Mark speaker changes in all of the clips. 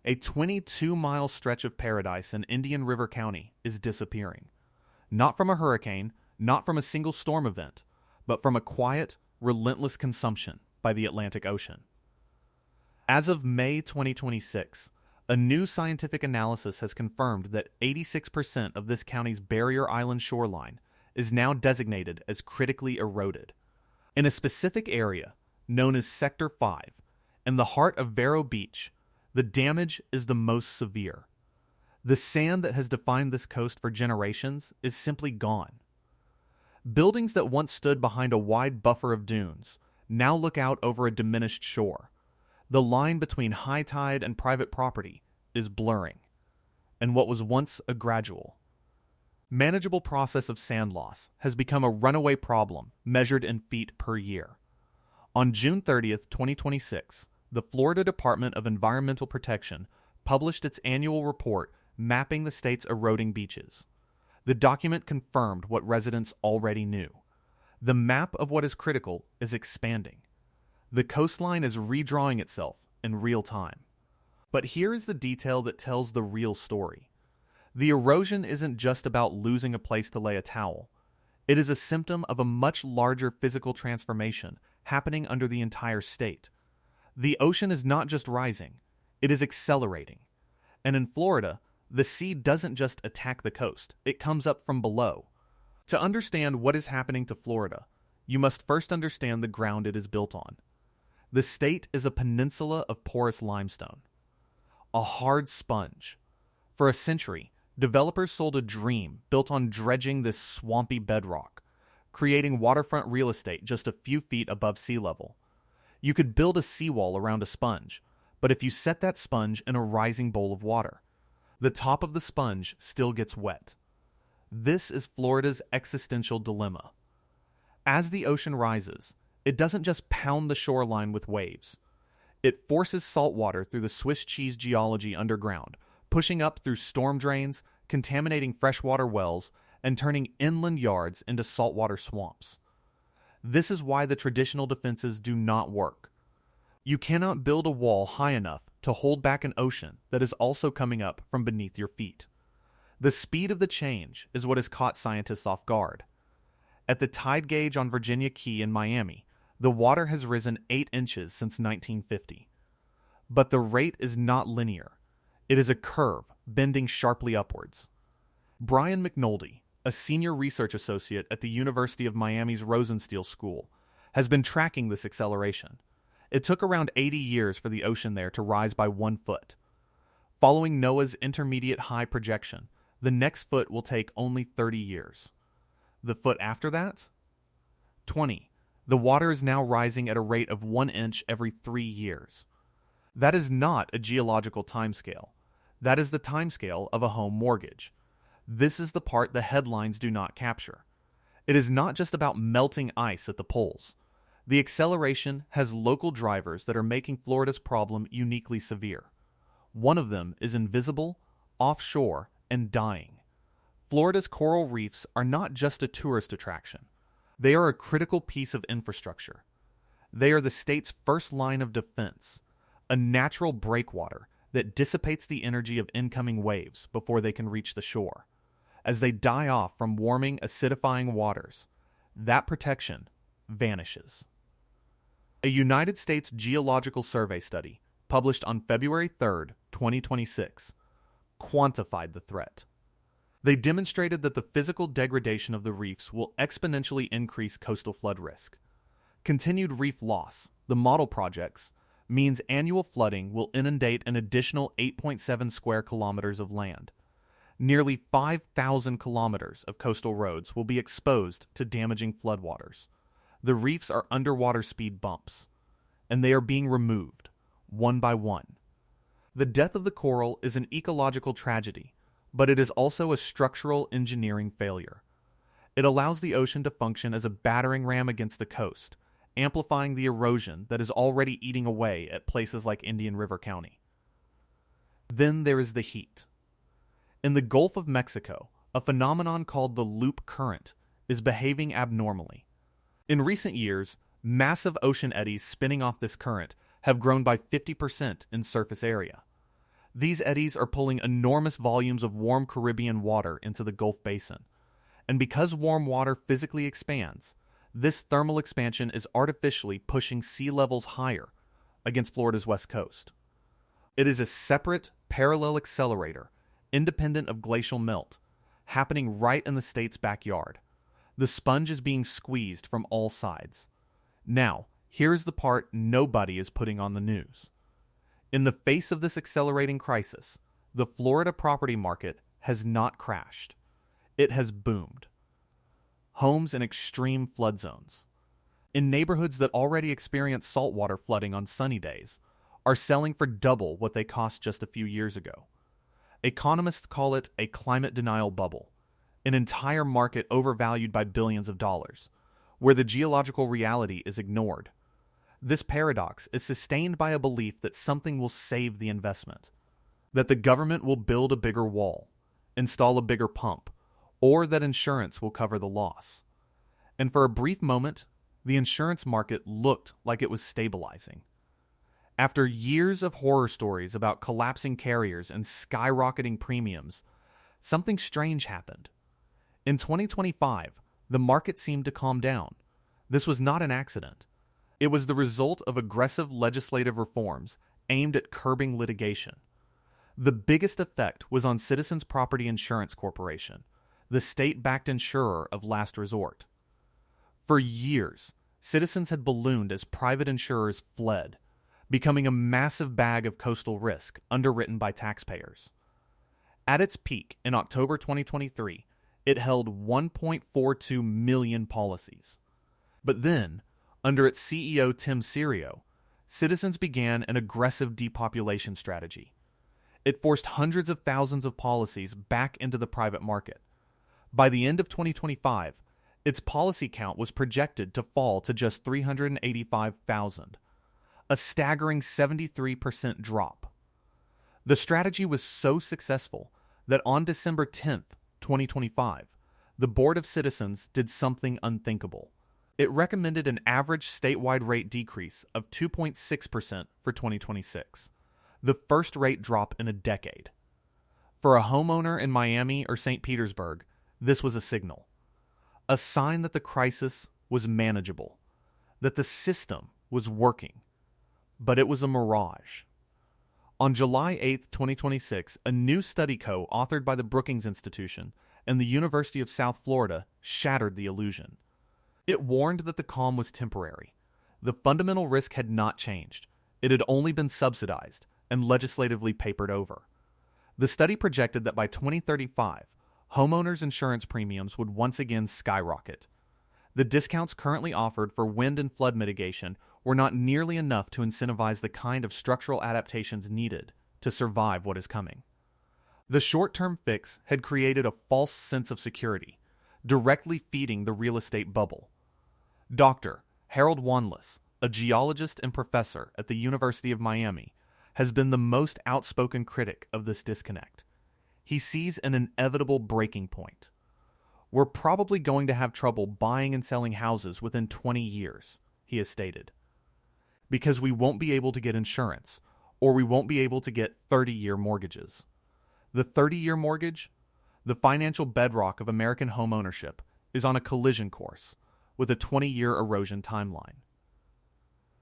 Speaker 1: A 22-mile stretch of paradise in Indian River County is disappearing. Not from a hurricane, not from a single storm event, but from a quiet, relentless consumption by the Atlantic Ocean. As of May 2026, a new scientific analysis has confirmed that 86% of this county's barrier island shoreline is now designated as critically eroded. In a specific area, known as Sector 5, in the heart of Vero Beach, the damage is the most severe. The sand that has defined this coast for generations is simply gone. Buildings that once stood behind a wide buffer of dunes now look out over a diminished shore. The line between high tide and private property is blurring, and what was once a gradual, manageable process of sand loss has become a runaway problem measured in feet per year. On June 30th, 2026, the Florida Department of Environmental Protection published its annual report mapping the state's eroding beaches. The document confirmed what residents already knew. The map of what is critical is expanding. The coastline is redrawing itself in real time. But here is the detail that tells the real story. The erosion isn't just about losing a place to lay a towel. It is a symptom of a much larger physical transformation happening under the entire state. The ocean is not just rising, it is accelerating. And in Florida, the sea doesn't just attack the coast, it comes up from below. To understand what is happening to Florida, you must first understand the ground it is built on. The state is a peninsula of porous limestone, a hard sponge. For a century, developers sold a dream built on dredging this swampy bedrock, creating waterfront real estate just a few feet above sea level. You could build a seawall around a sponge, but if you set that sponge in a rising bowl of water, the top of the sponge still gets wet. This is Florida's existential dilemma. As the ocean rises, it doesn't just pound the shoreline with waves. It forces salt water through the Swiss cheese geology underground, pushing up through storm drains, contaminating freshwater wells, and turning inland yards into saltwater swamps. This is why the traditional defenses do not work. You cannot build a wall high enough to hold back an ocean that is also coming up from beneath your feet. The speed of the change is what has caught scientists off guard. At the tide gauge on Virginia Key in Miami, the water has risen 8 inches since 1950. But the rate is not linear. It is a curve, bending sharply upwards. Brian McNulty, a senior research associate at the University of Miami's Rosenstiel School, has been tracking this acceleration. It took around 80 years for the ocean there to rise by 1 foot. Following NOAA's intermediate high projection, the next foot will take only 30 years. The foot after that? 20. The water is now rising at a rate of 1 inch every 3 years. That is not a geological timescale. That is the timescale of a home mortgage. This is the part the headlines do not capture. It is not just about melting ice at the poles. The acceleration has local drivers that are making Florida's problem uniquely severe. One of them is invisible, offshore, and dying. Florida's coral reefs are not just a tourist attraction. They are a critical piece of infrastructure. They are the state's first line of defense, a natural breakwater that dissipates the energy of incoming waves before they can reach the shore. As they die off from warming, acidifying waters, that protection vanishes. A United States Geological Survey study, published on February 3, 2026, quantified the threat. They demonstrated that the physical degradation of the reefs will exponentially increase coastal flood risk. Continued reef loss, the model projects, means annual flooding will inundate an additional 8.7 square kilometers of land. Nearly 5,000 kilometers of coastal roads will be exposed to damaging floodwaters. The reefs are underwater speed bumps, and they are being removed, one by one. The death of the coral is an ecological tragedy, but it is also a structural engineering failure. It allows the ocean to function as a battering ram against the coast, amplifying the erosion that is already eating away at places like Indian River County. Then there is the heat. In the Gulf of Mexico, a phenomenon called the loop current is behaving abnormally. In recent years, massive ocean eddies spinning off this current have grown by 50% in surface area. These eddies are pulling enormous volumes of warm Caribbean water into the Gulf Basin. And because warm water physically expands, this thermal expansion is artificially pushing sea levels higher against Florida's west coast. It is a separate, parallel accelerator, independent of glacial melt, happening right in the state's backyard. The sponge is being squeezed from all sides. Now, here's the part nobody is putting on the news. In the face of this accelerating crisis, the Florida property market has not crashed. It has boomed. Homes in extreme flood zones, in neighborhoods that already experience saltwater flooding on sunny days, are selling for double what they cost just a few years ago. Economists call it a climate denial bubble, an entire market overvalued by billions of dollars, where the geological reality is ignored. This paradox is sustained by a belief that something will save the investment, that the government will build a bigger wall, install a bigger pump, or that insurance will cover the loss. And for a brief moment, the insurance market looked like it was stabilizing. After years of horror stories about collapsing carriers and skyrocketing premiums, something strange happened. In 2025, the market seemed to calm down. This was not an accident. It was the result of aggressive legislative reforms aimed at curbing litigation. The biggest effect was on Citizens Property Insurance Corporation, the state-backed insurer of last resort. For years, Citizens had ballooned as private insurers fled, becoming a massive bag of coastal risk underwritten by taxpayers. At its peak in October 2023, it held 1.42 million policies. But then, under its CEO Tim Serio, Citizens began an aggressive depopulation strategy. It forced hundreds of thousands of policies back into the private market. By the end of 2025, its policy count was projected to fall to just 385,000, a staggering 73% drop. The strategy was so successful that on December 10th, 2025, the Board of Citizens did something unthinkable. It recommended an average statewide rate decrease of 2.6% for 2026, the first rate drop in a decade. For a homeowner in Miami or St. Petersburg, this was a signal, a sign that the crisis was manageable, that the system was working. But it was a mirage. On July 8, 2026, a new study co-authored by the Brookings Institution and the University of South Florida shattered the illusion. It warned that the calm was temporary. The fundamental risk had not changed. It had only been subsidized and legislatively papered over. The study projected that by 2035, homeowners' insurance premiums would once again skyrocket. The discounts currently offered for wind and flood mitigation were not nearly enough to incentivize the kind of structural adaptations needed to survive what is coming. The short-term fix had created a false sense of security, directly feeding the real estate bubble. Dr. Harold Wanless, a geologist and professor at the University of Miami, has been the most outspoken critic of this disconnect. He sees an inevitable breaking point. We're probably going to have trouble buying and selling houses within 20 years, he has stated, because we won't be able to get insurance, or we won't be able to get 30-year mortgages. The 30-year mortgage, the financial bedrock of American home ownership, is on a collision course with a 20-year erosion timeline.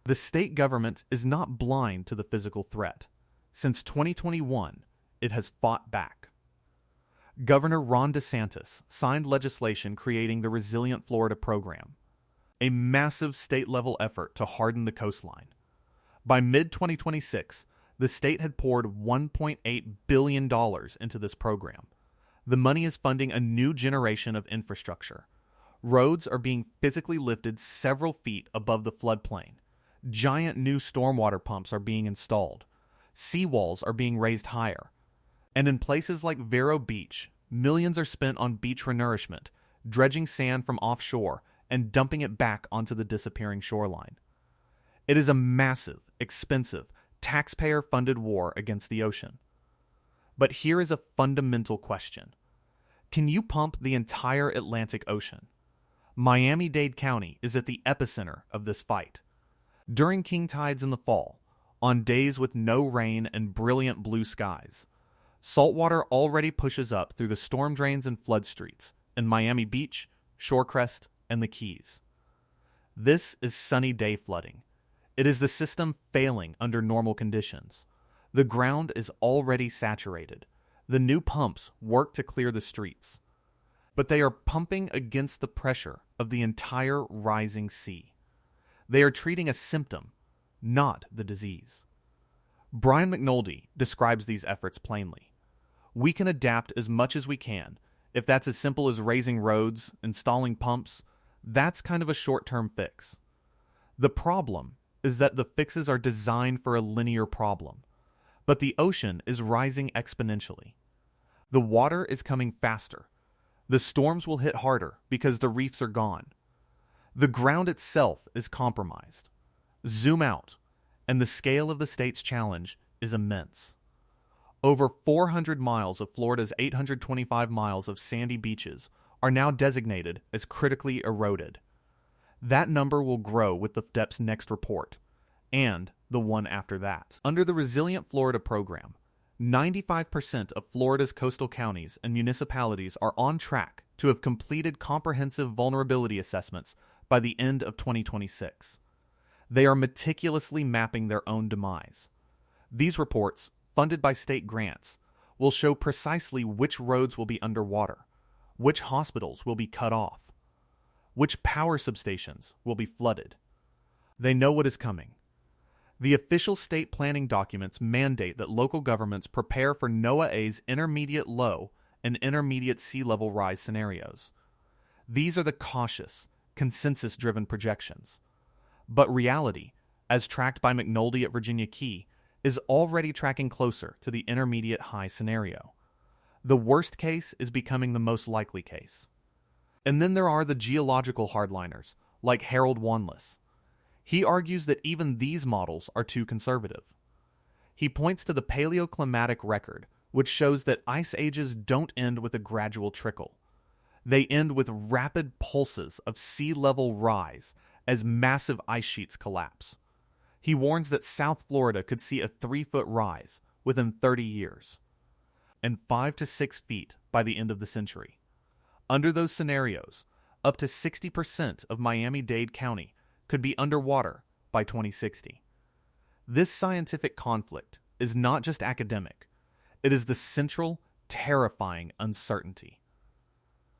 Speaker 1: The state government is not blind to the physical threat. Since 2021, it has fought back. Governor Ron DeSantis signed legislation creating the Resilient Florida program, a massive state-level effort to harden the coastline. By mid-2026, the state had poured $1.8 billion into this program. The money is funding a new generation of infrastructure. Roads are being physically lifted several feet above the floodplain. Giant new stormwater pumps are being installed. Seawalls are being raised higher. And in places like Vero Beach, millions are spent on beach renourishment, dredging sand from offshore and dumping it back onto the disappearing shoreline. It is a massive, expensive, taxpayer-funded war against the ocean. But here is a fundamental question. Can you pump the entire Atlantic Ocean? Miami-Dade County is at the epicenter of this fight. During king tides in the fall, on days with no rain and brilliant blue skies. Saltwater already pushes up through the storm drains and flood streets in Miami Beach, Shorecrest, and the Keys. This is sunny day flooding. It is the system failing under normal conditions. The ground is already saturated. The new pumps work to clear the streets, but they are pumping against the pressure of the entire rising sea. They are treating a symptom, not the disease. Brian McNulty describes these efforts plainly. We can adapt as much as we can. If that's as simple as raising roads, installing pumps, that's kind of a short-term fix. The problem is that the fixes are designed for a linear problem, but the ocean is rising exponentially. The water is coming faster. The storms will hit harder because the reefs are gone. The ground itself is compromised. Zoom out, and the scale of the state's challenge is immense. Over 400 miles of Florida's 825 miles of sandy beaches are now designated as critically eroded. That number will grow with the DEP's next report, and the one after that. Under the Resilient Florida program, 95% of Florida's coastal counties and municipalities are on track to have completed comprehensive vulnerability assessments by the end of 2026. They are meticulously mapping their own demise. These reports, funded by state grants, will show precisely which roads will be underwater, which hospitals will be cut off, which power substations will be flooded. They know what is coming. The official state planning documents mandate that local governments prepare for NOAA's intermediate low and intermediate sea level rise scenarios. These are the cautious, consensus-driven projections. But reality, as tracked by McNulty at Virginia Key, is already tracking closer to the intermediate high scenario. The worst case is becoming the most likely case. And then there are the geological hardliners, like Harold Wanless. He argues that even these models are too conservative. He points to the paleoclimatic record, which shows that ice ages don't end with a gradual trickle. They end with rapid pulses of sea level rise as massive ice sheets collapse. He warns that South Florida could see a 3-foot rise within 30 years, and 5 to 6 feet by the end of the century. Under those scenarios, up to 60% of Miami-Dade County could be underwater by 2060. This scientific conflict is not just academic. It is the central, terrifying uncertainty.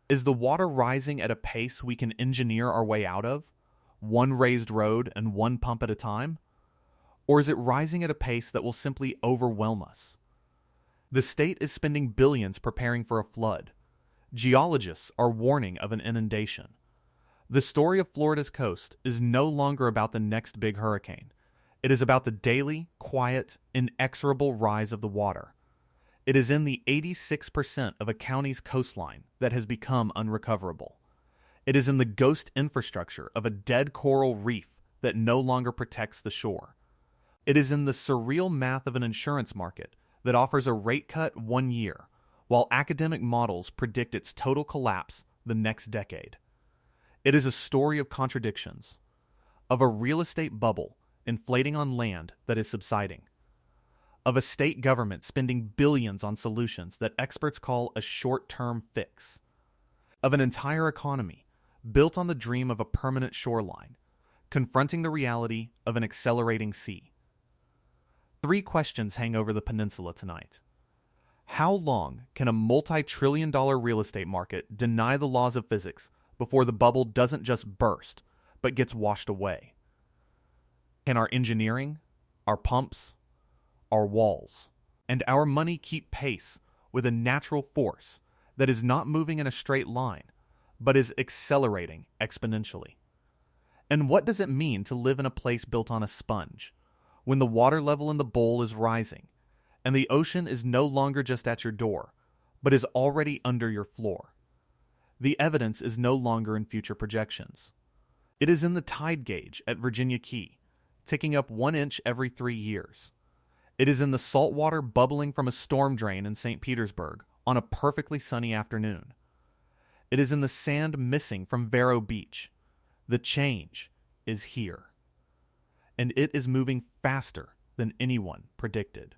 Speaker 1: Is the water rising at a pace we can engineer our way out of, one raised road and one pump at a time? Or is it rising at a pace that will simply overwhelm us? The state is spending billions preparing for a flood. Geologists are warning of an inundation. The story of Florida's coast is no longer about the next big hurricane. It is about the daily, quiet, inexorable rise of the water. It is in the 86% of a county's coastline that has become unrecoverable. It is in the ghost infrastructure of a dead coral reef that no longer protects the shore. It is in the surreal math of an insurance market that offers a rate cut 1 year, while academic models predict its total collapse the next decade. It is a story of contradictions, of a real estate bubble inflating on land that is subsiding, of a state government spending billions on solutions that experts call a short-term fix, of an entire economy built on the dream of a permanent shoreline, confronting the reality of an accelerating sea. 3 questions hang over the peninsula tonight. How long can a multi-trillion-dollar real estate market deny the laws of physics before the bubble doesn't just burst, but gets washed away? Can our engineering, our pumps, our walls, and our money keep pace with a natural force that is not moving in a straight line, but is accelerating exponentially? And what does it mean to live in a place built on a sponge, when the water level in the bowl is rising, and the ocean is no longer just at your door, but is already under your floor? The evidence is no longer in future projections. It is in the tide gauge at Virginia Key, ticking up 1 inch every 3 years. It is in the salt water bubbling from a storm drain in St. Petersburg on a perfectly sunny afternoon. It is in the sand missing from Vero Beach. The change is here. And it is moving faster than anyone predicted.